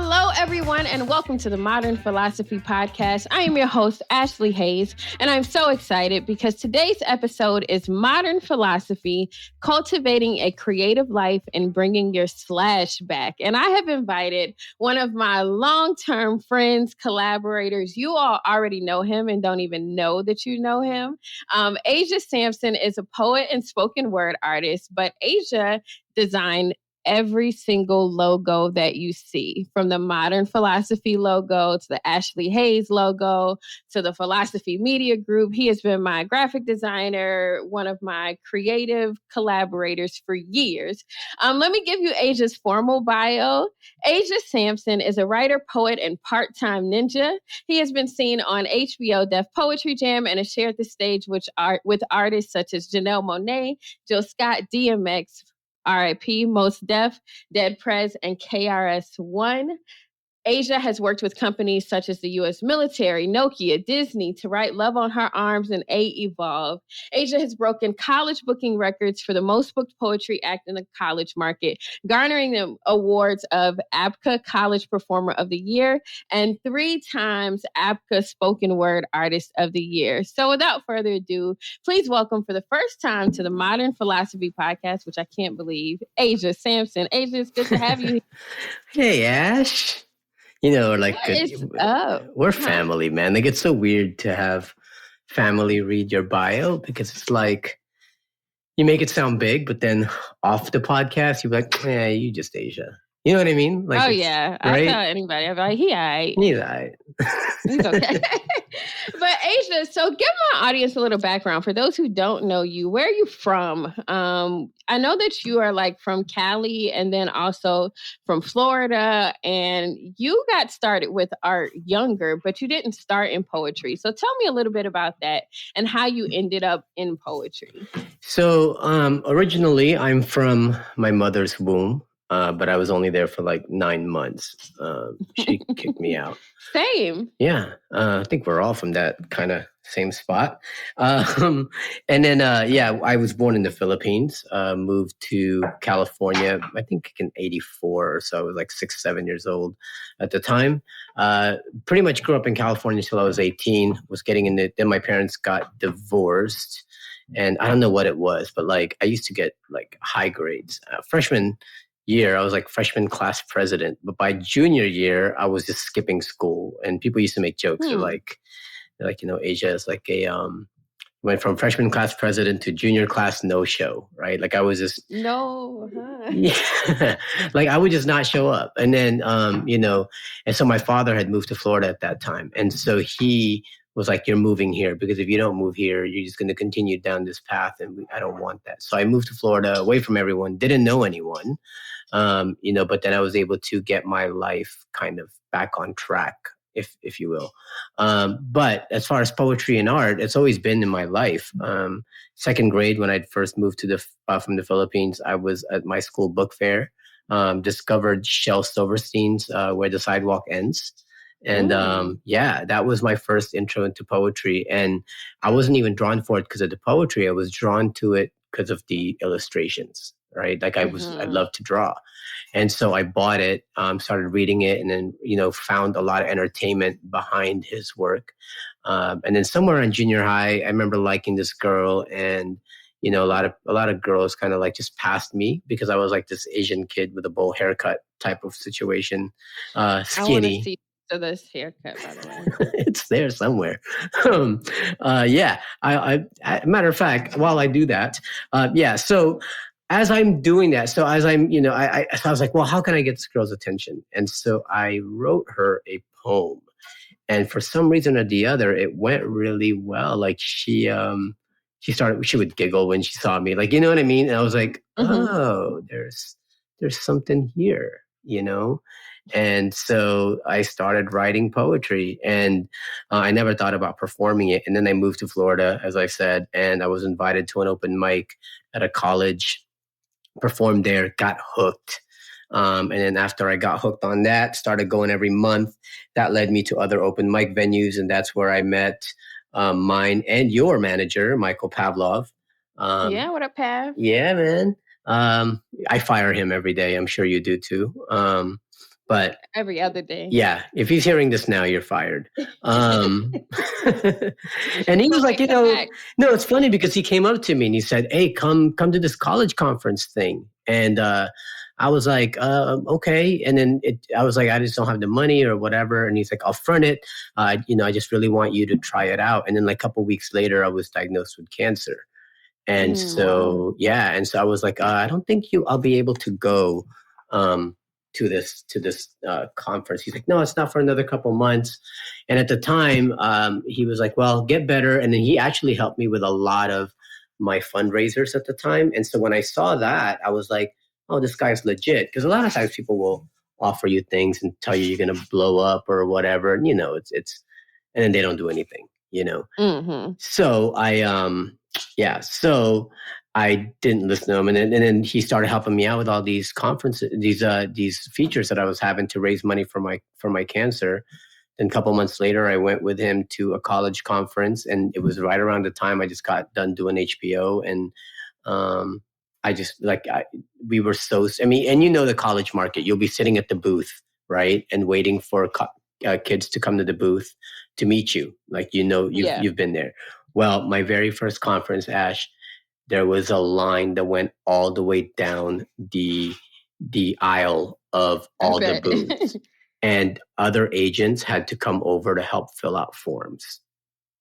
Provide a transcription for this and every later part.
Hello, everyone, and welcome to the Modern Philosophy Podcast. I am your host, Ashlee Haze, and I'm so excited because today's episode is Modern Philosophy, Cultivating a Creative Life and Bringing Your Slash Back. And I have invited one of my long-term friends, collaborators. You all already know him and don't even know that you know him. Asia Samson is a poet and spoken word artist, but Asia designed every single logo that you see, from the Modern Philosophy logo to the Ashlee Haze logo to the Philosophy Media Group. He has been my graphic designer, one of my creative collaborators for years. Let me give you Asia's formal bio. Asia Samson is a writer, poet, and part-time ninja. He has been seen on HBO Def Poetry Jam and has shared the stage with artists such as Janelle Monáe, Jill Scott, DMX, RIP, Most Def, Dead Prez, and KRS-One. Asia has worked with companies such as the U.S. military, Nokia, Disney, to write Love on Her Arms and Evolve. Asia has broken college booking records for the most booked poetry act in the college market, garnering the awards of APCA College Performer of the Year and 3 times APCA Spoken Word Artist of the Year. So without further ado, please welcome for the first time to the Modern Philosophy Podcast, which I can't believe, Asia Samson. Asia, it's good to have you. Hey, Ash. You know, like we're family, man. Like, it's so weird to have family read your bio because it's like you make it sound big, but then off the podcast, you're like, "Yeah, you just Asia." You know what I mean? Like, oh yeah, right? I tell anybody, I'm like, he's all right. He's okay. But Asia, so give my audience a little background. For those who don't know you, where are you from? I know that you are like from Cali and then also from Florida, and you got started with art younger, but you didn't start in poetry. So tell me a little bit about that and how you ended up in poetry. So originally, I'm from my mother's womb. But I was only there for like 9 months. She kicked me out. Same. Yeah. I think we're all from that kind of same spot. And then, I was born in the Philippines, moved to California, I think in 84 or so. I was like 6, 7 years old at the time. Pretty much grew up in California until I was 18, was getting into, then my parents got divorced. And I don't know what it was, but like I used to get like high grades. Freshman year, I was like freshman class president, but by junior year, I was just skipping school, and people used to make jokes. They're like, you know, Asia is like a went from freshman class president to junior class no show, right? Like I was just yeah, like I would just not show up, and then you know, and so my father had moved to Florida at that time, and so he was like, "You're moving here because if you don't move here, you're just going to continue down this path, and I don't want that." So I moved to Florida, away from everyone, didn't know anyone. You know, but then I was able to get my life kind of back on track, if you will. But as far as poetry and art, it's always been in my life. Second grade, when I first moved to from the Philippines, I was at my school book fair, discovered Shel Silverstein's Where the Sidewalk Ends. And that was my first intro into poetry. And I wasn't even drawn for it because of the poetry. I was drawn to it because of the illustrations. Right. Like I loved to draw. And so I bought it, started reading it, and then, you know, found a lot of entertainment behind his work. And then somewhere in junior high, I remember liking this girl, and, you know, a lot of girls kind of like just passed me because I was like this Asian kid with a bowl haircut type of situation, skinny. So this haircut, by the way, it's there somewhere. Matter of fact, while I do that, so as I'm doing that, so as I'm, you know, so I was like, well, how can I get this girl's attention? And so I wrote her a poem, and for some reason or the other, it went really well. Like she would giggle when she saw me, like, you know what I mean? And I was like, oh, there's something here, you know? And so I started writing poetry, and I never thought about performing it. And then I moved to Florida, as I said, and I was invited to an open mic at a college, performed there, got hooked. And then after I got hooked on that, started going every month. That led me to other open mic venues, and that's where I met mine and your manager, Michael Pavlov. What up, Pav? Yeah, man. I fire him every day. I'm sure you do too. But every other day. yeah, if he's hearing this now, you're fired. And he was like, no, it's funny because he came up to me and he said, hey, come to this college conference thing. And I was like, okay. And then I was like, I just don't have the money or whatever. And he's like, I'll front it. I just really want you to try it out. And then like a couple of weeks later, I was diagnosed with cancer. And so, yeah. And so I was like, I don't think I'll be able to go to this conference. He's like, no, it's not for another couple months. And at the time, he was like, well, get better. And then he actually helped me with a lot of my fundraisers at the time. And so when I saw that, I was like, oh, this guy's legit. Because a lot of times people will offer you things and tell you you're going to blow up or whatever. And, it's and then they don't do anything, Mm-hmm. So so I didn't listen to him. And then he started helping me out with all these conferences, these features that I was having to raise money for my cancer. Then a couple months later, I went with him to a college conference, and it was right around the time I just got done doing HBO. And we were so, and the college market, you'll be sitting at the booth, right? And waiting for kids to come to the booth to meet you. Like, you've been there. Well, my very first conference, Ash, there was a line that went all the way down the aisle of all the booths. And other agents had to come over to help fill out forms.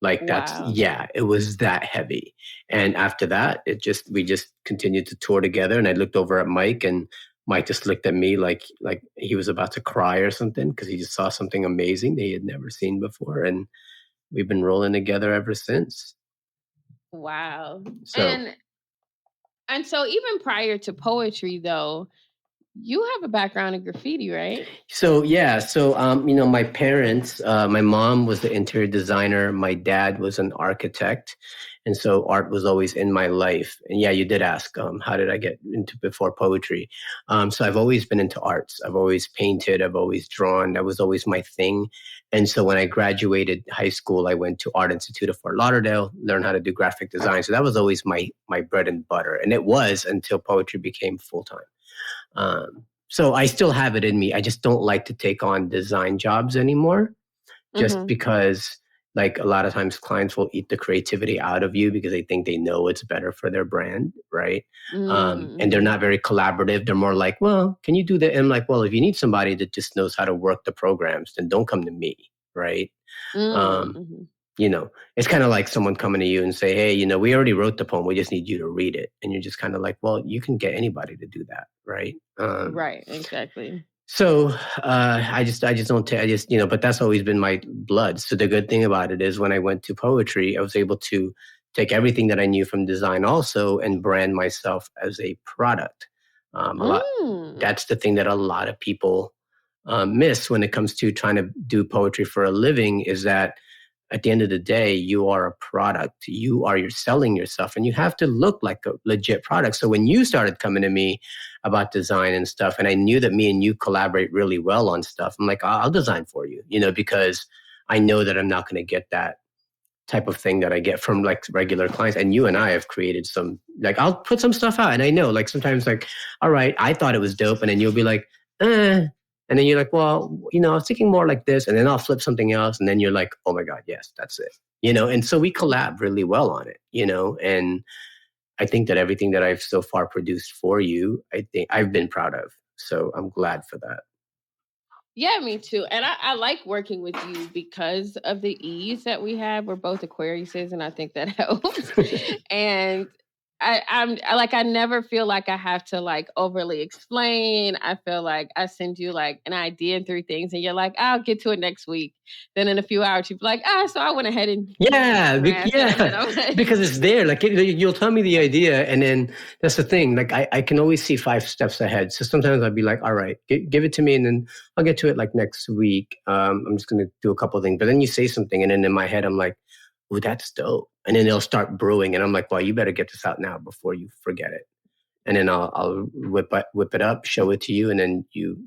Like it was that heavy. And after that, we just continued to tour together. And I looked over at Mike, and Mike just looked at me like he was about to cry or something, because he just saw something amazing that he had never seen before. And we've been rolling together ever since. Wow. So, and so even prior to poetry, though, you have a background in graffiti, right? So, yeah. So, my parents, my mom was the interior designer. My dad was an architect. And so art was always in my life. And yeah, you did ask, how did I get into before poetry? So I've always been into arts. I've always painted. I've always drawn. That was always my thing. And so when I graduated high school, I went to Art Institute of Fort Lauderdale, learned how to do graphic design. So that was always my bread and butter. And it was until poetry became full-time. So I still have it in me. I just don't like to take on design jobs anymore, just because like a lot of times clients will eat the creativity out of you because they think they know it's better for their brand, right? And they're not very collaborative. They're more like, well, can you do that? And I'm like, well, if you need somebody that just knows how to work the programs, then don't come to me, right? It's kind of like someone coming to you and say, hey, we already wrote the poem. We just need you to read it. And you're just kind of like, well, you can get anybody to do that. Right. Right. Exactly. So I just don't but that's always been my blood. So the good thing about it is when I went to poetry, I was able to take everything that I knew from design also and brand myself as a product. That's the thing that a lot of people miss when it comes to trying to do poetry for a living, is that at the end of the day, you are a product. You're selling yourself, and you have to look like a legit product. So when you started coming to me about design and stuff, and I knew that me and you collaborate really well on stuff, I'm like, I'll design for you, because I know that I'm not going to get that type of thing that I get from like regular clients. And you and I have created some, like, I'll put some stuff out, and I know like sometimes like, all right, I thought it was dope. And then you'll be like, and then you're like, well, I was thinking more like this. And then I'll flip something else. And then you're like, oh my God, yes, that's it. And so we collab really well on it, and I think that everything that I've so far produced for you, I think I've been proud of. So I'm glad for that. Yeah, me too. And I like working with you because of the ease that we have. We're both Aquariuses, and I think that helps. And I never feel like I have to like overly explain. I feel like I send you like an idea and 3 things, and you're like, I'll get to it next week. Then in a few hours, you'll be like, so I went ahead and because it's there. Like you'll tell me the idea, and then that's the thing. Like I can always see 5 steps ahead. So sometimes I'll be like, all right, give it to me, and then I'll get to it like next week. I'm just gonna do a couple of things, but then you say something, and then in my head I'm like, oh, that's dope. And then they'll start brewing, and I'm like, well, you better get this out now before you forget it. And then I'll whip it up, show it to you, and then you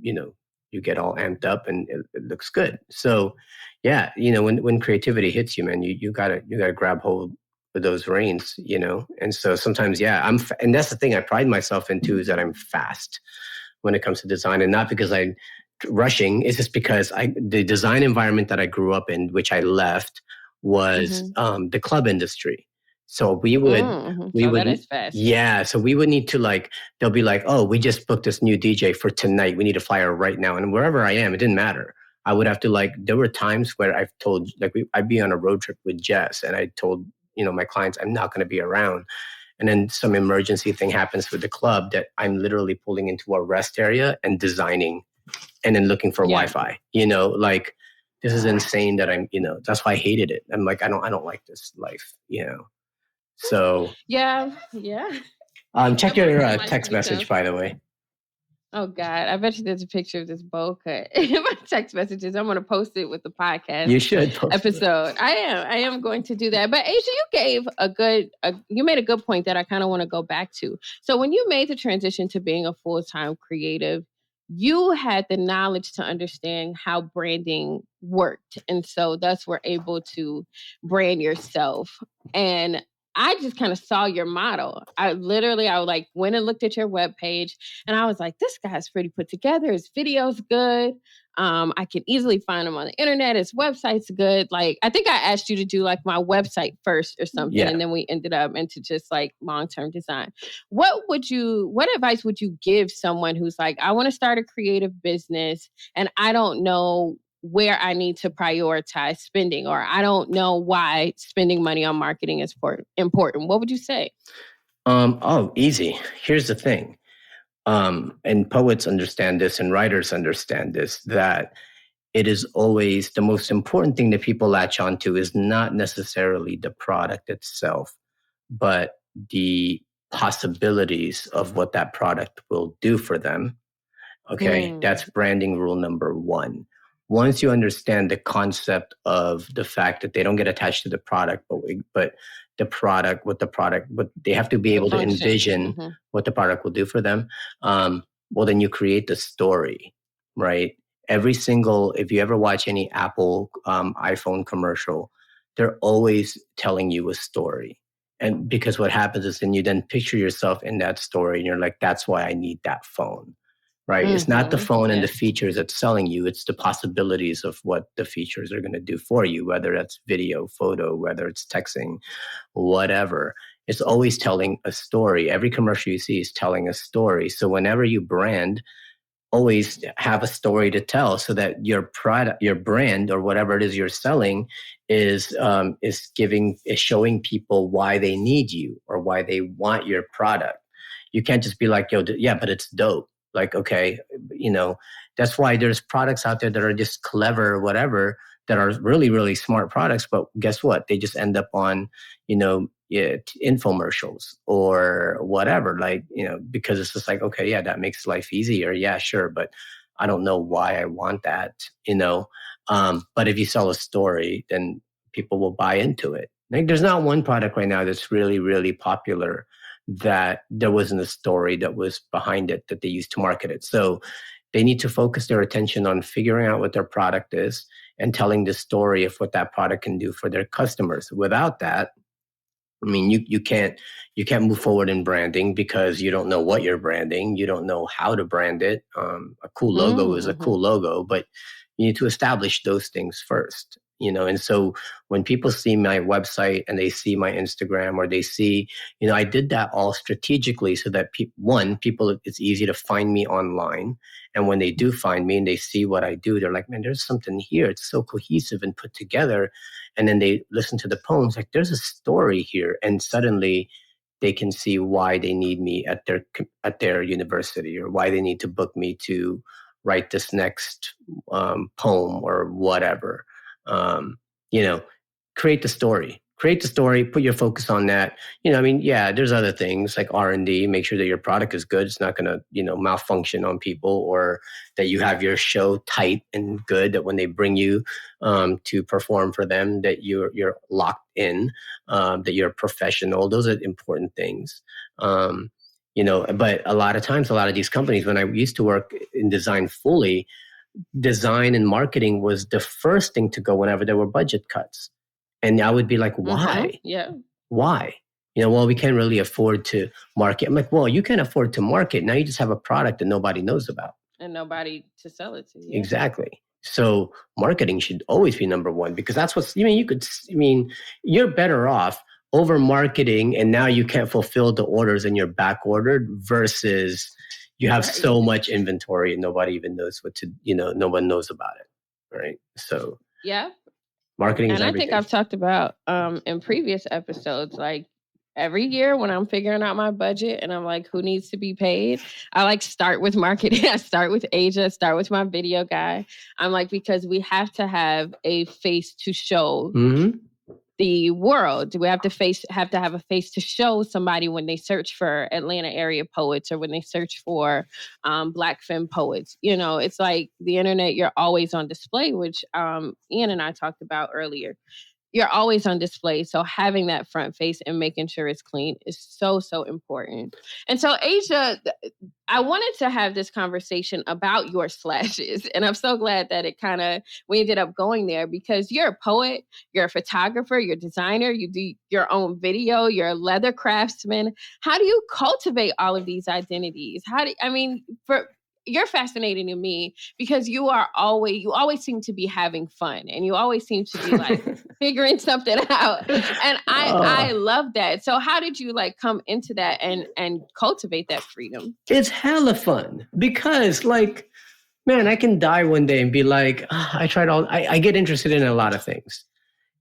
get all amped up, and it looks good. So, yeah, when creativity hits you, man, you gotta grab hold of those reins, And so sometimes, yeah, and that's the thing I pride myself in too, is that I'm fast when it comes to design, and not because I rushing is just because the design environment that I grew up in, which I left, was the club industry. So we would, that is fast. yeah. So we would need to like, they'll be like, oh, we just booked this new DJ for tonight. We need to fly her right now. And wherever I am, it didn't matter. I would have to like, there were times where I've told, like, I'd be on a road trip with Jess and I told, my clients, I'm not going to be around. And then some emergency thing happens with the club that I'm literally pulling into a rest area and designing and then looking for Wi-Fi, like this is insane that I'm, that's why I hated it. I'm like, I don't like this life, So yeah. Check your text message, by the way. Oh God, I bet you there's a picture of this bowl cut in my text messages. I'm going to post it with the podcast. You should post episode. I am going to do that. But Ashlee, you made a good point that I kind of want to go back to. So when you made the transition to being a full-time creative, you had the knowledge to understand how branding worked. And so thus were able to brand yourself. And I just kind of saw your model. I went and looked at your webpage and I was like, this guy's pretty put together. His video's good. I can easily find him on the internet. His website's good. Like, I think I asked you to do like my website first or something. And then we ended up into just like long-term design. What advice would you give someone who's like, I want to start a creative business and I don't know where I need to prioritize spending, or I don't know why spending money on marketing is important? What would you say? Easy. Here's the thing. And poets understand this and writers understand this, that it is always the most important thing that people latch onto is not necessarily the product itself, but the possibilities of what that product will do for them. Okay. That's branding rule number one. Once you understand the concept of the fact that they don't get attached to the product, but what they have to be able to envision what the product will do for them. Well, then you create the story, right? If you ever watch any Apple iPhone commercial, they're always telling you a story. And because what happens is then you then picture yourself in that story and you're like, that's why I need that phone. Right. It's not the phone and the features that's selling you. It's the possibilities of what the features are going to do for you, whether that's video, photo, whether it's texting, whatever. It's always telling a story. Every commercial you see is telling a story. So whenever you brand, always have a story to tell so that your product, your brand, or whatever it is you're selling is showing people why they need you or why they want your product. You can't just be like, but it's dope. Like, okay, that's why there's products out there that are just clever or whatever, that are really, really smart products. But guess what? They just end up on, infomercials or whatever, because it's just like, okay, yeah, that makes life easier. Yeah, sure. But I don't know why I want that, but if you sell a story, then people will buy into it. Like, there's not one product right now that's really, really popular that there wasn't a story that was behind it that they used to market it. So they need to focus their attention on figuring out what their product is and telling the story of what that product can do for their customers. Without that, I mean, you can't move forward in branding because you don't know what you're branding. You don't know how to brand it. A cool logo is a cool logo, but you need to establish those things first. And so when people see my website and they see my Instagram, or they see, I did that all strategically so that it's easy to find me online. And when they do find me and they see what I do, they're like, man, there's something here. It's so cohesive and put together. And then they listen to the poems, like there's a story here. And suddenly they can see why they need me at their university, or why they need to book me to write this next poem or whatever. Create the story, put your focus on that. There's other things like R&D, make sure that your product is good. It's not going to, malfunction on people, or that you have your show tight and good, that when they bring you to perform for them, that you're locked in, that you're professional. Those are important things. But a lot of times, a lot of these companies, when I used to work in design fully, design and marketing was the first thing to go whenever there were budget cuts. And I would be like, why? Yeah. Why? We can't really afford to market. I'm like, well, you can't afford to market. Now you just have a product that nobody knows about. And nobody to sell it to. Yeah. Exactly. So marketing should always be number one, because that's what's, you're better off over marketing and now you can't fulfill the orders and you're back ordered versus you have so much inventory and nobody even knows what to, no one knows about it. Right. So yeah. Marketing is and I everything. think I've talked about in previous episodes, like every year when I'm figuring out my budget and I'm like, who needs to be paid? I like start with marketing. I start with Asia, start with my video guy. I'm like, because we have to have a face to show the world. We have to have a face to show somebody when they search for Atlanta area poets or when they search for Black femme poets. It's like the internet, you're always on display, which Ian and I talked about earlier. You're always on display. So having that front face and making sure it's clean is so, so important. And so Asia, I wanted to have this conversation about your slashes. And I'm so glad that we ended up going there, because you're a poet, you're a photographer, you're a designer, you do your own video, you're a leather craftsman. How do you cultivate all of these identities? You're fascinating to me because you always seem to be having fun and you always seem to be like figuring something out. And I love that. So how did you come into that and cultivate that freedom? It's hella fun because man, I can die one day and be like, I tried I get interested in a lot of things.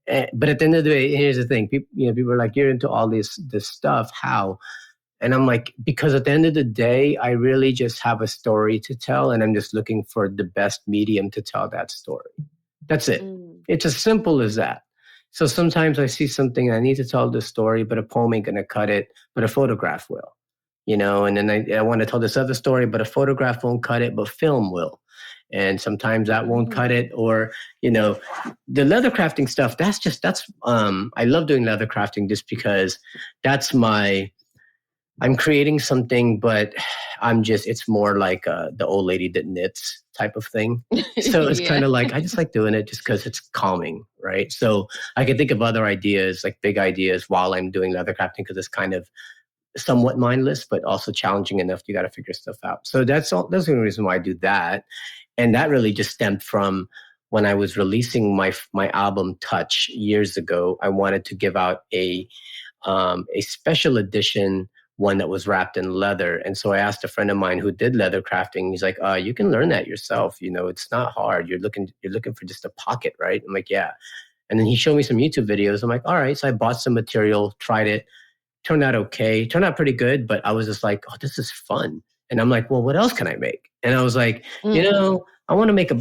But at the end of the day, here's the thing. People are like, you're into all this stuff. How? And I'm like, because at the end of the day, I really just have a story to tell, and I'm just looking for the best medium to tell that story. That's it. It's as simple as that. So sometimes I see something and I need to tell the story, but a poem ain't going to cut it, but a photograph will. And then I want to tell this other story, but a photograph won't cut it, but film will. And sometimes that won't cut it, or, the leather crafting stuff, I love doing leather crafting just because I'm creating something, but it's more like the old lady that knits type of thing. So it's kind of like, I just like doing it just because it's calming, right? So I can think of other ideas, like big ideas, while I'm doing leather crafting, because it's kind of somewhat mindless, but also challenging enough. You got to figure stuff out. So that's the only reason why I do that. And that really just stemmed from when I was releasing my album Touch years ago. I wanted to give out a special edition, one that was wrapped in leather. And so I asked a friend of mine who did leather crafting. He's like, you can learn that yourself. It's not hard. You're looking for just a pocket, right? I'm like, yeah. And then he showed me some YouTube videos. I'm like, all right. So I bought some material, tried it, turned out okay, turned out pretty good. But I was just like, oh, this is fun. And I'm like, well, what else can I make? And I was like, I want to make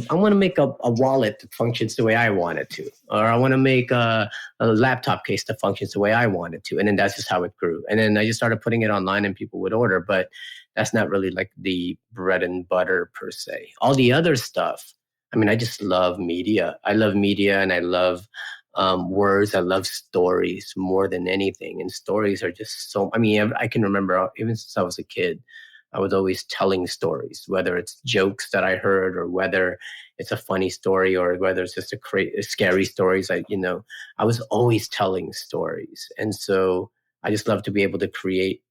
a wallet that functions the way I want it to, or I want to make a laptop case that functions the way I want it to. And then that's just how it grew. And then I just started putting it online and people would order, but that's not really like the bread and butter per se. All the other stuff, I just love media. I love media and I love words. I love stories more than anything. And stories are just I can remember even since I was a kid, I was always telling stories, whether it's jokes that I heard or whether it's a funny story or whether it's just a scary stories. I was always telling stories. And so I just love to be able to create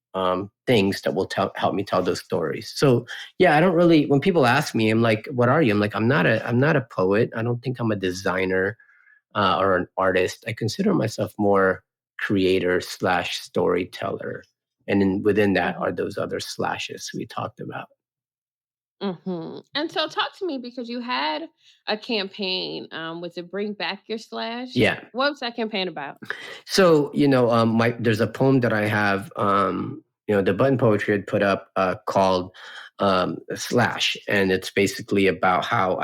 things that will help me tell those stories. So yeah, I don't really, when people ask me, I'm like, what are you? I'm like, I'm not a poet. I don't think I'm a designer or an artist. I consider myself more creator / storyteller. And then within that are those other slashes we talked about. And so talk to me, because you had a campaign, was it Bring Back Your Slash? Yeah. What was that campaign about? So, there's a poem that I have, the Button Poetry had put up called Slash. And it's basically about how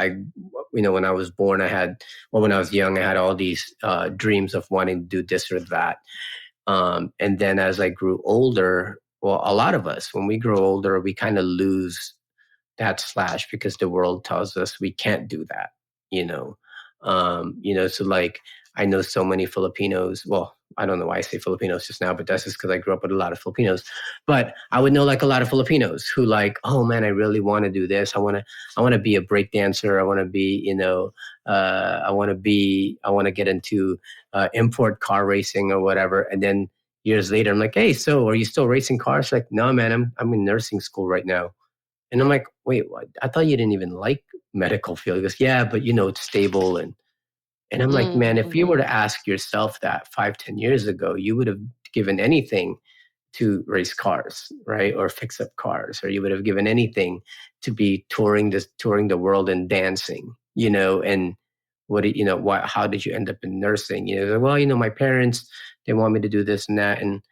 when I was born, when I was young, I had all these dreams of wanting to do this or that. And then as I grew older, well, a lot of us, when we grow older, we kind of lose that slash because the world tells us we can't do that, so like I know so many Filipinos. Well, I don't know why I say Filipinos just now, but that's just because I grew up with a lot of Filipinos. But I would know a lot of Filipinos who oh man, I really want to do this. I want to be a break dancer. I want to be, I want to get into import car racing or whatever. And then years later, I'm like, hey, so are you still racing cars? Like, no, man, I'm in nursing school right now. And I'm like, wait, what? I thought you didn't even like medical field. He goes, yeah, but it's stable. And I'm like, man, if you were to ask yourself that 5-10 years ago, you would have given anything to race cars, right? Or fix up cars, or you would have given anything to be touring the world and dancing, and how did you end up in nursing? Well, my parents, they want me to do this and that. And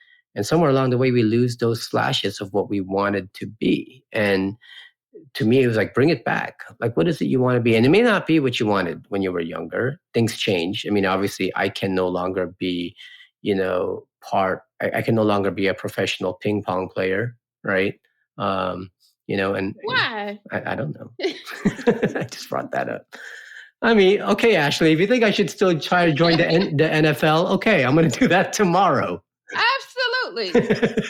somewhere along the way, we lose those flashes of what we wanted to be. And to me, it was like, bring it back. Like, what is it you want to be? And it may not be what you wanted when you were younger. Things change. I mean, obviously, I can no longer be, I can no longer be a professional ping pong player, right? And why? I don't know. I just brought that up. I mean, okay, Ashlee, if you think I should still try to join the NFL, okay, I'm going to do that tomorrow. Absolutely.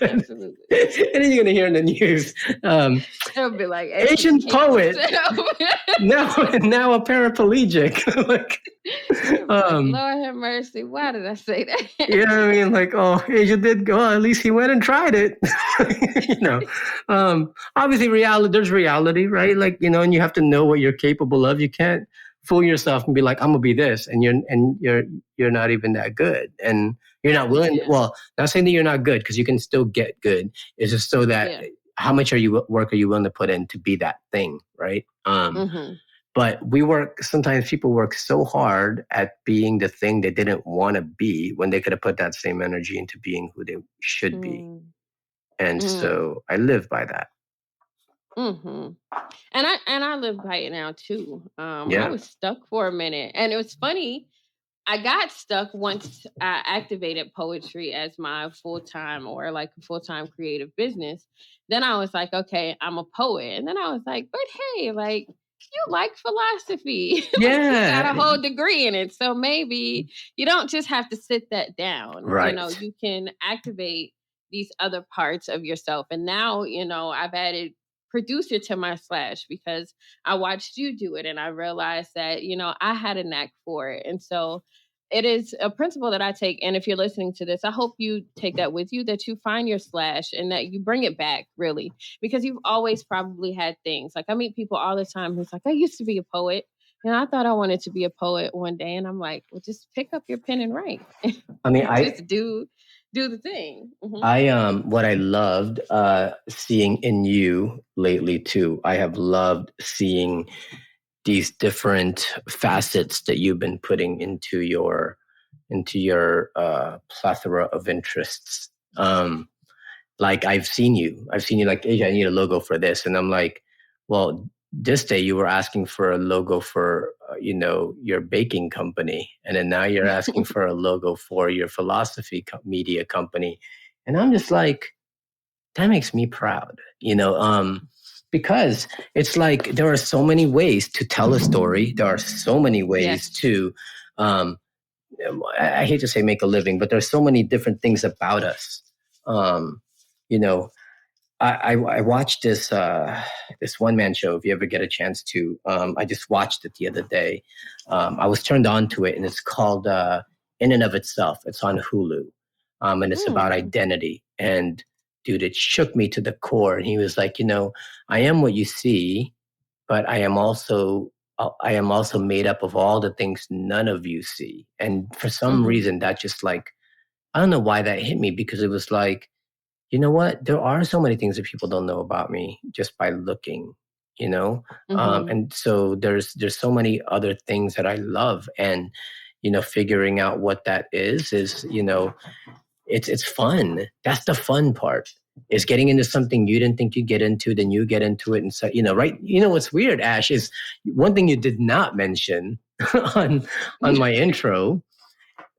Absolutely. And then you're going to hear in the news, it'll be like Asian poet, now a paraplegic. Lord have mercy. Why did I say that? I mean, like, Asian did go, at least he went and tried it. Obviously there's reality, right? Like, and you have to know what you're capable of. You can't fool yourself and be like, I'm gonna be this, and you're not even that good, and you're not willing. Yeah. Well, not saying that you're not good, because you can still get good. It's just so that how much work are you willing to put in to be that thing, right? But sometimes people work so hard at being the thing they didn't want to be, when they could have put that same energy into being who they should be. And so I live by that. And I live by it now too. I was stuck for a minute, and it was funny. I got stuck once I activated poetry as my full-time creative business. Then I was like, okay, I'm a poet. And then I was like, but hey, like, you like philosophy. Yeah. You got a whole degree in it. So maybe you don't just have to sit that down. Right. You can activate these other parts of yourself. And now, I've added producer to my slash because I watched you do it, and I realized that, I had a knack for it. And so it is a principle that I take. And if you're listening to this, I hope you take that with you, that you find your slash and that you bring it back, really, because you've always probably had things. Like, I meet people all the time who's like, I used to be a poet, and I thought I wanted to be a poet one day. And I'm like, well, just pick up your pen and write. I mean, just do the thing. What I loved seeing in you lately too, I have loved seeing these different facets that you've been putting into your plethora of interests. Like I've seen you like, Asia, I need a logo for this. And I'm like, well, this day you were asking for a logo for, your baking company. And then now you're asking for a logo for your philosophy media company. And I'm just like, that makes me proud, because it's like, there are so many ways to tell a story. There are so many ways to, I hate to say make a living, but there's so many different things about us. I watched this one-man show. If you ever get a chance to, I just watched it the other day. I was turned on to it, and it's called In and of Itself. It's on Hulu, and it's about identity. And dude, it shook me to the core. And he was like, I am what you see, but I am also made up of all the things none of you see. And for some reason, that just like, I don't know why that hit me, because it was like, you know what? There are so many things that people don't know about me just by looking, and so there's so many other things that I love, and figuring out what that is it's fun. That's the fun part, is getting into something you didn't think you'd get into, then you get into it, and so right. What's weird, Ash, is one thing you did not mention on my intro.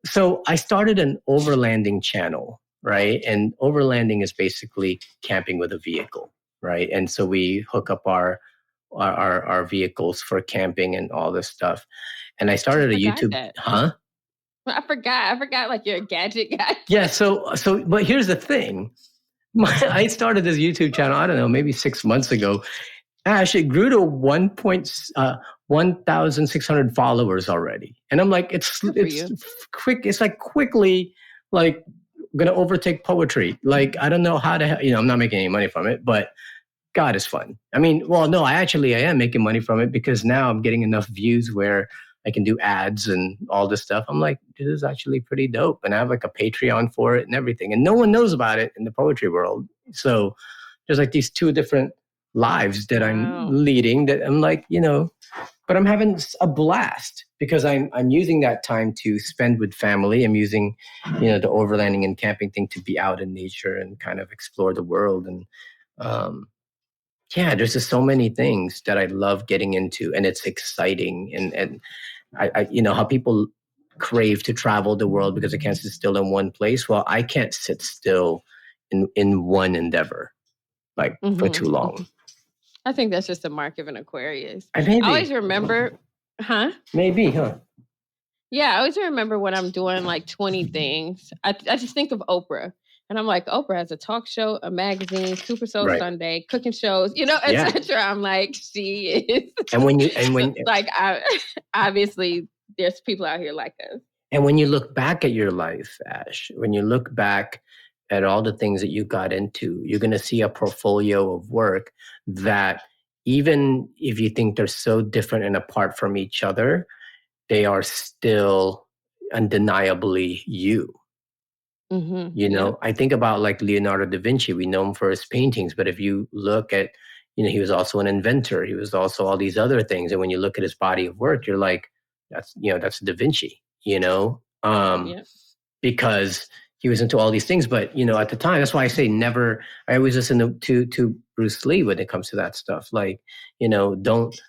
So I started an overlanding channel. Right. And overlanding is basically camping with a vehicle. Right. And so we hook up our vehicles for camping and all this stuff. And I started a YouTube. Huh? I forgot like you're a gadget guy. Yeah. So, but here's the thing. I started this YouTube channel, I don't know, maybe 6 months ago. Ash, it grew to 1,600 followers already. And I'm like, it's quick. It's like quickly, like, going to overtake poetry. Like, I don't know how to, I'm not making any money from it, but God is fun. I mean, well, no, I am making money from it because now I'm getting enough views where I can do ads and all this stuff. I'm like, this is actually pretty dope. And I have like a Patreon for it and everything. And no one knows about it in the poetry world. So there's like these two different lives that I'm leading that I'm like, but I'm having a blast because I'm using that time to spend with family. I'm using, the overlanding and camping thing to be out in nature and kind of explore the world. And there's just so many things that I love getting into, and it's exciting. And I how people crave to travel the world because they can't sit still in one place. Well, I can't sit still in one endeavor for too long. I think that's just the mark of an Aquarius. I always remember, Maybe, huh? Yeah, I always remember when I'm doing like 20 things. I just think of Oprah. And I'm like, Oprah has a talk show, a magazine, Super Soul Sunday, cooking shows, etc. I'm like, she is. And when obviously, there's people out here like us. And when you look back at your life, Ash, when you look back at all the things that you got into, you're going to see a portfolio of work that even if you think they're so different and apart from each other, they are still undeniably you. I think about like Leonardo da Vinci. We know him for his paintings, but if you look at, he was also an inventor. He was also all these other things. And when you look at his body of work, you're like, that's da Vinci, because he was into all these things. But, at the time, that's why I say never, I always listen to Bruce Lee when it comes to that stuff. Like, don't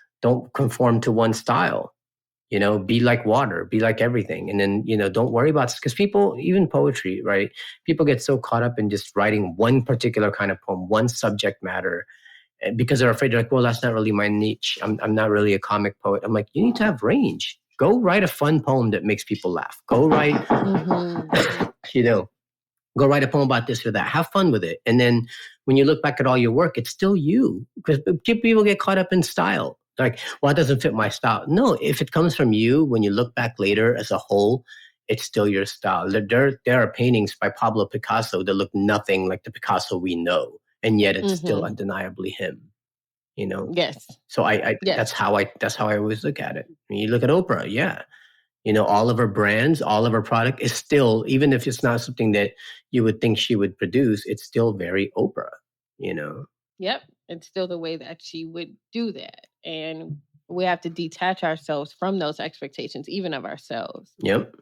conform to one style. Be like water, be like everything. And then, don't worry about, because people, even poetry, right? People get so caught up in just writing one particular kind of poem, one subject matter, because they're afraid. They're like, well, that's not really my niche. I'm not really a comic poet. I'm like, you need to have range. Go write a fun poem that makes people laugh. Go write, go write a poem about this or that. Have fun with it. And then when you look back at all your work, it's still you. Because people get caught up in style. Like, well, it doesn't fit my style. No, if it comes from you, when you look back later as a whole, it's still your style. There are paintings by Pablo Picasso that look nothing like the Picasso we know, and yet it's still undeniably him. Yes. So that's how I always look at it. When you look at Oprah, all of her brands, all of her product is still, even if it's not something that you would think she would produce, it's still very Oprah. Yep. It's still the way that she would do that. And we have to detach ourselves from those expectations, even of ourselves. Yep.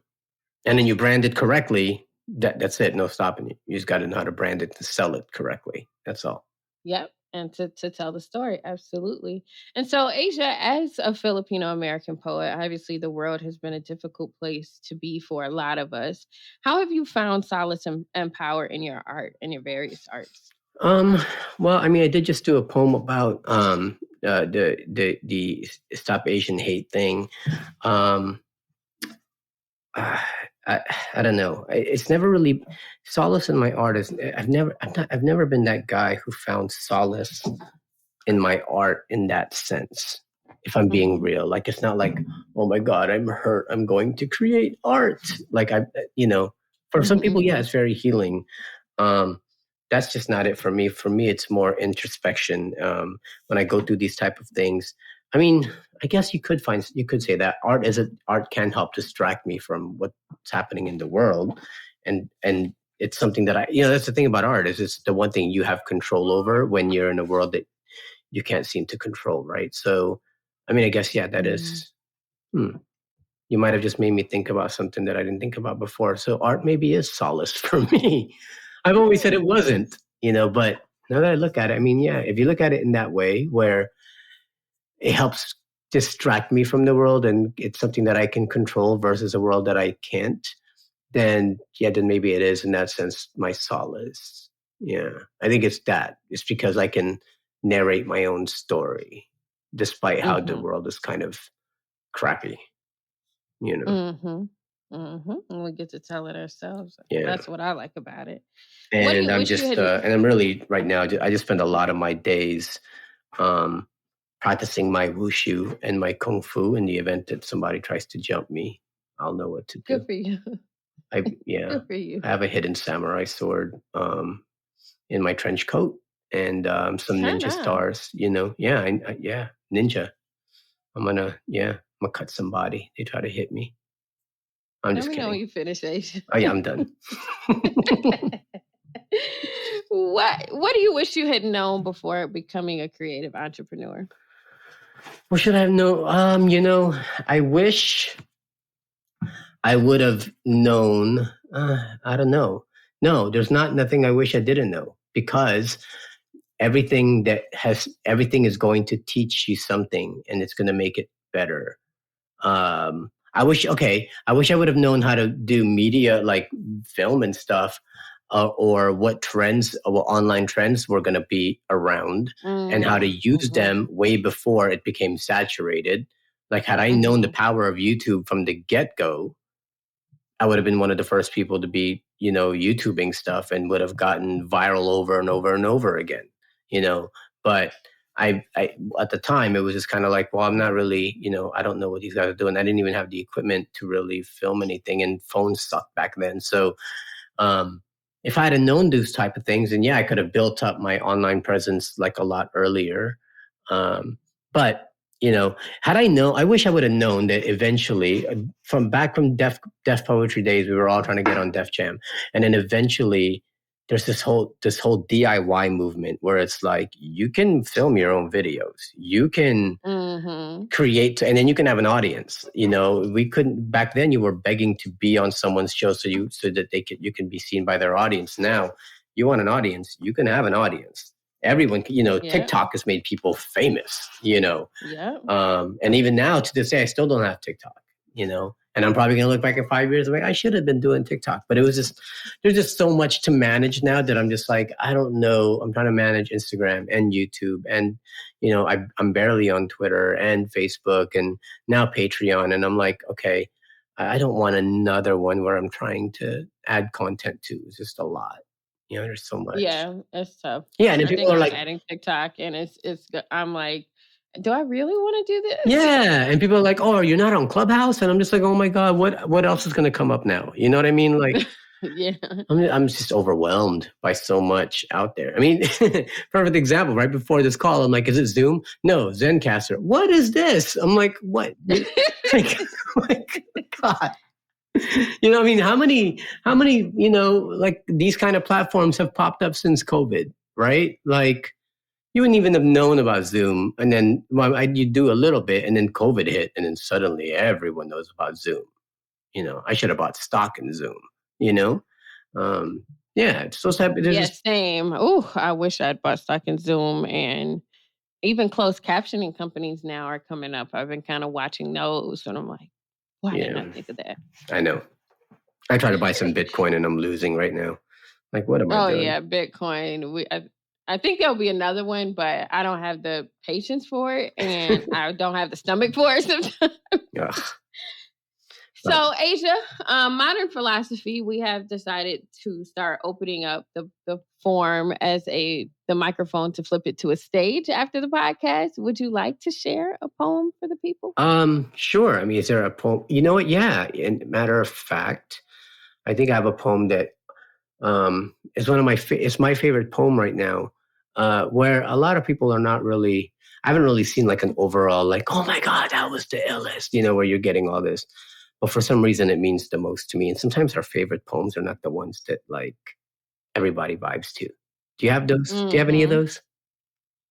And then you brand it correctly. That's it. No stopping you. You just got to know how to brand it to sell it correctly. That's all. Yep. And to tell the story. Absolutely. And so, Asia, as a Filipino American poet, obviously the world has been a difficult place to be for a lot of us. How have you found solace and power in your art, in your various arts? Well, I mean, I did just do a poem about the Stop Asian Hate thing. I don't know. It's never really solace in my art. I've never been that guy who found solace in my art in that sense. If I'm being real, like it's not like, oh my God, I'm hurt, I'm going to create art. Like for some people, yeah, it's very healing. That's just not it for me. For me, it's more introspection. When I go through these type of things, I mean, I guess you could say that art can help distract me from what's happening in the world, and it's something that that's the thing about art is it's the one thing you have control over when you're in a world that you can't seem to control, right? So, I mean, I guess that is. You might have just made me think about something that I didn't think about before. So, art maybe is solace for me. I've always said it wasn't, but now that I look at it, I mean, yeah, if you look at it in that way where it helps distract me from the world and it's something that I can control versus a world that I can't, then maybe it is in that sense my solace. Yeah, I think it's that. It's because I can narrate my own story despite how the world is kind of crappy, And we get to tell it ourselves. Yeah. That's what I like about it. And I'm just, and I'm really right now, I just spend a lot of my days practicing my wushu and my kung fu in the event that somebody tries to jump me. I'll know what to do. Good for you. Good for you. I have a hidden samurai sword in my trench coat. and some Turn ninja up. stars. Yeah, ninja. I'm gonna cut somebody. They try to hit me. I'm Let just me know when kidding. you finish, Asia. Oh yeah, I'm done. What do you wish you had known before becoming a creative entrepreneur? What should I have known? I wish I would have known. I don't know. No, there's nothing I wish I didn't know, because everything is going to teach you something, and it's going to make it better. I wish I would have known how to do media, like film and stuff, or what online trends were going to be around, and how to use them way before it became saturated. Like, had I known the power of YouTube from the get-go, I would have been one of the first people to be, YouTubing stuff, and would have gotten viral over and over and over again, but I at the time, it was just kind of like, well, I'm not really, I don't know what these guys are doing. I didn't even have the equipment to really film anything, and phones sucked back then. So, if I had known those type of things, then yeah, I could have built up my online presence like a lot earlier. But had I known, I wish I would have known that eventually, from Def Poetry days, we were all trying to get on Def Jam, and then eventually there's this whole DIY movement where it's like, you can film your own videos, you can create, and then you can have an audience. We couldn't back then. You were begging to be on someone's show so that you can be seen by their audience. Now, you want an audience, you can have an audience. Everyone, TikTok has made people famous. And even now, to this day, I still don't have TikTok. And I'm probably going to look back in 5 years like, I should have been doing TikTok. But there's just so much to manage now that I'm just like, I don't know. I'm trying to manage Instagram and YouTube. And, I'm barely on Twitter and Facebook and now Patreon. And I'm like, okay, I don't want another one where I'm trying to add content to. It's just a lot. There's so much. Yeah, it's tough. Yeah, and people are like adding TikTok, and it's. I'm like, do I really want to do this? Yeah, and people are like, "Oh, you're not on Clubhouse," and I'm just like, "Oh my God, what else is going to come up now?" You know what I mean? Like, yeah, I'm just overwhelmed by so much out there. I mean, perfect example. Right before this call, I'm like, "Is it Zoom?" No, Zencaster. What is this? I'm like, "What?" like, God. I mean, how many, like, these kind of platforms have popped up since COVID, right? Like, you wouldn't even have known about Zoom, and then you do a little bit, and then COVID hit, and then suddenly everyone knows about Zoom. I should have bought stock in Zoom. Yeah, it's so sad. Yeah, same. Oh, I wish I'd bought stock in Zoom, and even closed captioning companies now are coming up. I've been kind of watching those, and I'm like, why didn't I think of that? I know. I try to buy some Bitcoin, and I'm losing right now. Like, what am I doing? Oh yeah, Bitcoin. I think there'll be another one, but I don't have the patience for it, and I don't have the stomach for it sometimes. So, Asia, Modern Philosophy, we have decided to start opening up the form as the microphone to flip it to a stage after the podcast. Would you like to share a poem for the people? Sure. I mean, is there a poem? You know what? Yeah. Matter of fact, I think I have a poem that is it's my favorite poem right now, where a lot of people are not really, I haven't really seen like an overall, like, oh my God, that was the illest, where you're getting all this. But for some reason, it means the most to me. And sometimes our favorite poems are not the ones that like everybody vibes to. Do you have those? Do you have any of those?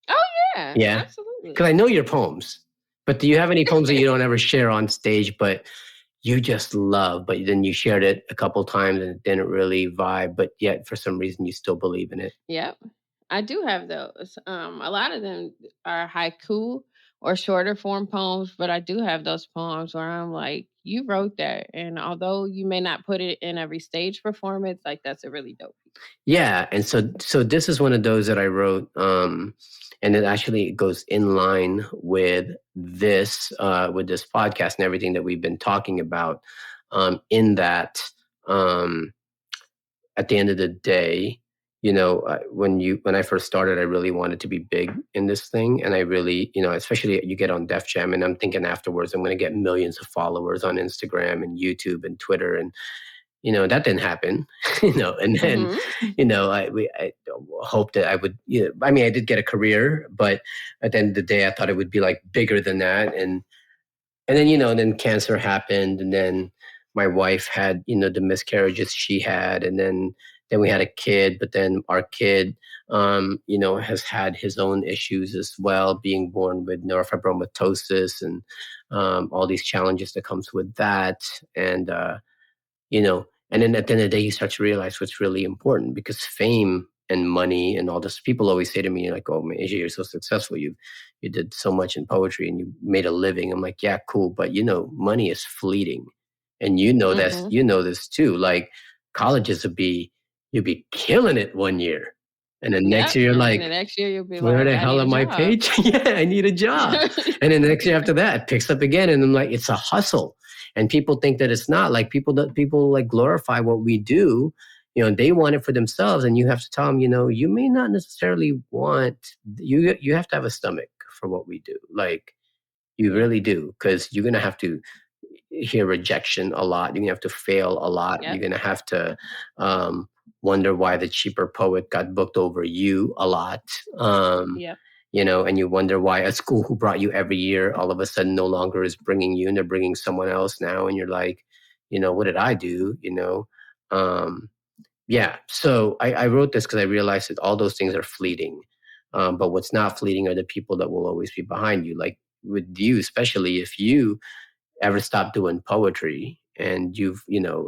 Oh, yeah. Yeah. Absolutely. Because I know your poems, but do you have any poems that you don't ever share on stage, but you just love, but then you shared it a couple times and it didn't really vibe, but yet for some reason you still believe in it? Yep. I do have those. A lot of them are haiku or shorter form poems, but I do have those poems where I'm like, you wrote that. And although you may not put it in every stage performance, like, that's a really dope piece. Yeah. And so this is one of those that I wrote, and it actually goes in line with this podcast and everything that we've been talking about, in that, at the end of the day, when I first started, I really wanted to be big in this thing. And I really, especially you get on Def Jam, and I'm thinking afterwards, I'm going to get millions of followers on Instagram and YouTube and Twitter. that didn't happen, and then, I hoped that I would, I mean, I did get a career, but at the end of the day, I thought it would be like bigger than that. And then, then cancer happened, and then my wife had, the miscarriages she had, and then we had a kid, but then our kid, has had his own issues as well, being born with neurofibromatosis and all these challenges that comes with that. And, and then at the end of the day, you start to realize what's really important, because fame and money and all this, people always say to me, like, oh man, AJ, you're so successful. You did so much in poetry and you made a living. I'm like, yeah, cool. But money is fleeting. And this too. Like, colleges you'll be killing it one year. And then next year, you're like, the next year you'll be where like, the hell am I paid? Yeah, I need a job. And then the next year after that, it picks up again. And I'm like, it's a hustle. And people think that it's not. Like, people like glorify what we do. They want it for themselves, and you have to tell them, you may not necessarily want. You have to have a stomach for what we do. Like, you really do, because you're gonna have to hear rejection a lot. You're gonna have to fail a lot. Yep. You're gonna have to wonder why the cheaper poet got booked over you a lot. Yep. And you wonder why a school who brought you every year all of a sudden no longer is bringing you, and they're bringing someone else now. And you're like, what did I do? Yeah. So I wrote this because I realized that all those things are fleeting. But what's not fleeting are the people that will always be behind you. Like with you, especially if you ever stop doing poetry and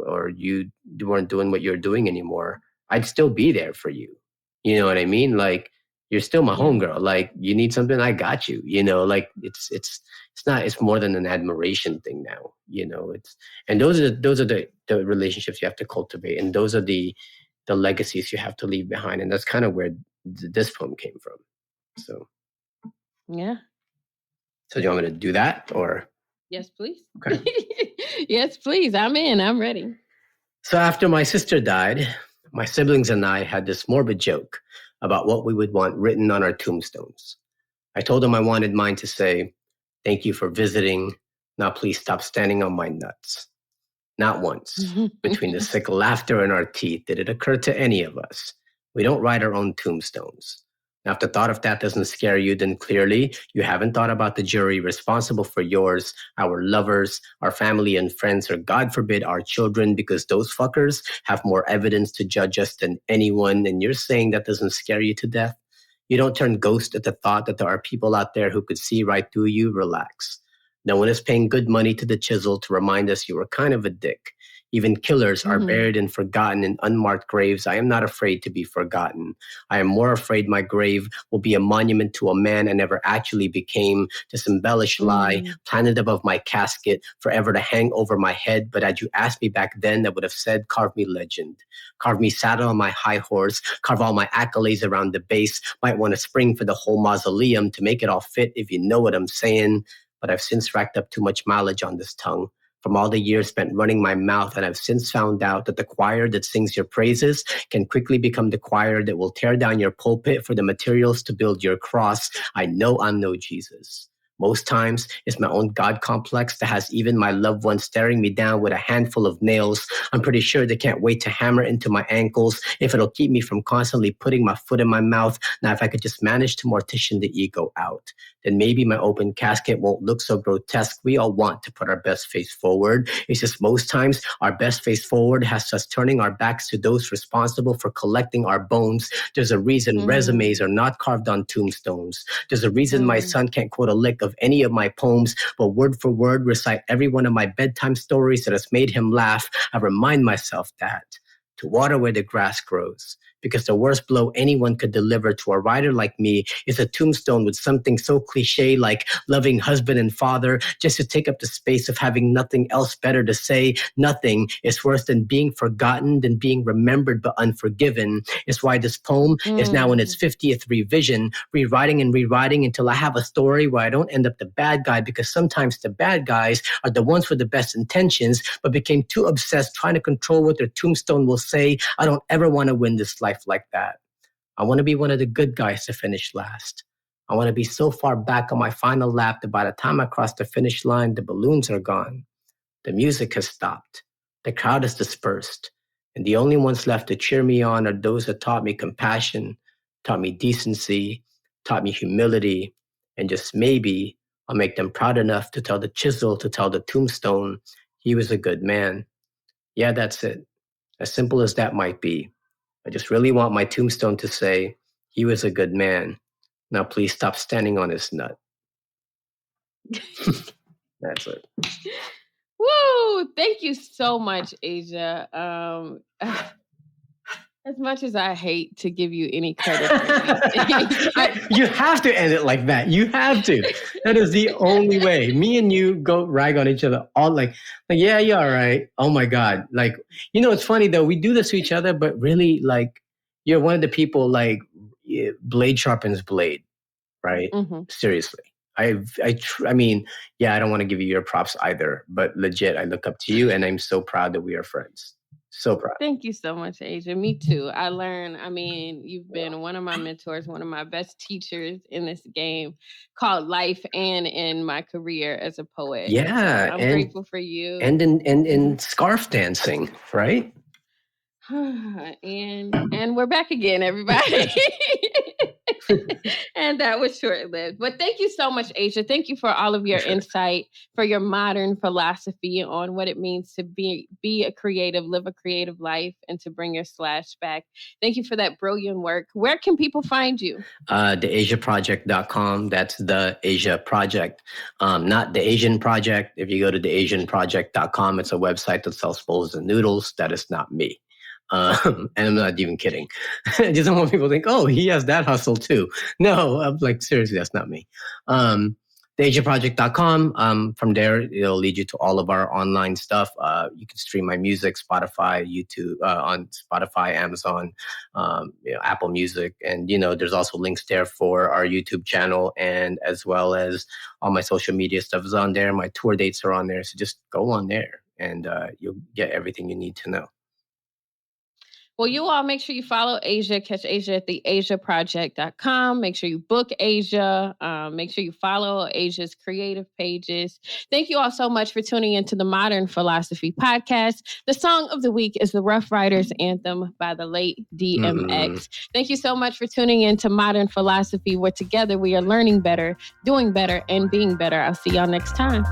or you weren't doing what you're doing anymore, I'd still be there for you. You know what I mean? Like, you're still my homegirl. Like, you need something, I got you. Like, it's more than an admiration thing now. And those are the relationships you have to cultivate, and those are the legacies you have to leave behind. And that's kind of where this poem came from. So yeah. So do you want me to do that, or? Yes, please. Okay. Yes, please. I'm in. I'm ready. So after my sister died, my siblings and I had this morbid joke about what we would want written on our tombstones. I told them I wanted mine to say, "Thank you for visiting. Now please stop standing on my nuts." Not once, between the sick laughter in our teeth, did it occur to any of us. We don't write our own tombstones. Now, if the thought of that doesn't scare you, then clearly you haven't thought about the jury responsible for yours, our lovers, our family and friends, or God forbid, our children, because those fuckers have more evidence to judge us than anyone. And you're saying that doesn't scare you to death? You don't turn ghost at the thought that there are people out there who could see right through you? Relax. No one is paying good money to the chisel to remind us you were kind of a dick. Even killers are buried and forgotten in unmarked graves. I am not afraid to be forgotten. I am more afraid my grave will be a monument to a man I never actually became, this embellished lie planted above my casket, forever to hang over my head. But had you asked me back then, I would have said, carve me legend. Carve me saddle on my high horse. Carve all my accolades around the base. Might want to spring for the whole mausoleum to make it all fit, if you know what I'm saying. But I've since racked up too much mileage on this tongue from all the years spent running my mouth, and I've since found out that the choir that sings your praises can quickly become the choir that will tear down your pulpit for the materials to build your cross. I know I'm no Jesus. Most times, it's my own God complex that has even my loved ones staring me down with a handful of nails. I'm pretty sure they can't wait to hammer into my ankles if it'll keep me from constantly putting my foot in my mouth. Now, if I could just manage to mortician the ego out, then maybe my open casket won't look so grotesque. We all want to put our best face forward. It's just most times our best face forward has us turning our backs to those responsible for collecting our bones. There's a reason resumes are not carved on tombstones. There's a reason my son can't quote a lick of any of my poems, but word for word recite every one of my bedtime stories that has made him laugh. I remind myself that to water where the grass grows, because the worst blow anyone could deliver to a writer like me is a tombstone with something so cliche like loving husband and father, just to take up the space of having nothing else better to say. Nothing is worse than being forgotten, than being remembered but unforgiven. It's why this poem is now in its 50th revision, rewriting and rewriting until I have a story where I don't end up the bad guy, because sometimes the bad guys are the ones with the best intentions but became too obsessed trying to control what their tombstone will say. I don't ever want to win this life like that. I want to be one of the good guys to finish last. I want to be so far back on my final lap that by the time I cross the finish line, the balloons are gone. The music has stopped. the crowd is dispersed. And the only ones left to cheer me on are those that taught me compassion, taught me decency, taught me humility, and just maybe I'll make them proud enough to tell the chisel, to tell the tombstone, he was a good man. Yeah, that's it. As simple as that might be. I just really want my tombstone to say, he was a good man. Now please stop standing on his nut. That's it. Woo! Thank you so much, Asia. As much as I hate to give you any credit, you have to end it like that. You have to. That is the only way. Me and you go rag on each other all like yeah, you're all right. Oh my God. Like, it's funny though. We do this to each other, but really, like, you're one of the people, like, blade sharpens blade, right? Mm-hmm. Seriously. I mean, yeah, I don't want to give you your props either, but legit, I look up to you and I'm so proud that we are friends. So proud. Thank you so much, Asia. Me too. You've been one of my mentors, one of my best teachers in this game called life and in my career as a poet. Yeah. I'm grateful for you. And in scarf dancing, right? and we're back again, everybody. And that was short-lived. But thank you so much, Asia. Thank you for all of your insight, for your modern philosophy on what it means to be a creative, live a creative life, and to bring your slash back. Thank you for that brilliant work. Where can people find you? TheAsiaProject.com. That's The Asia Project. Not The Asian Project. If you go to TheAsianProject.com, it's a website that sells bowls and noodles. That is not me. And I'm not even kidding. I just don't want people to think, oh, he has that hustle too. No, I'm like, seriously, that's not me. TheAsiaProject.com. From there, it'll lead you to all of our online stuff. You can stream my music, Spotify, YouTube, on Spotify, Amazon, Apple Music. And, there's also links there for our YouTube channel, and as well as all my social media stuff is on there. My tour dates are on there. So just go on there and you'll get everything you need to know. Well, you all make sure you follow Asia, catch Asia at theasiaproject.com. Make sure you book Asia. Make sure you follow Asia's creative pages. Thank you all so much for tuning into the Modern Philosophy Podcast. The song of the week is the Rough Riders Anthem by the late DMX. Thank you so much for tuning into Modern Philosophy, where together we are learning better, doing better, and being better. I'll see y'all next time.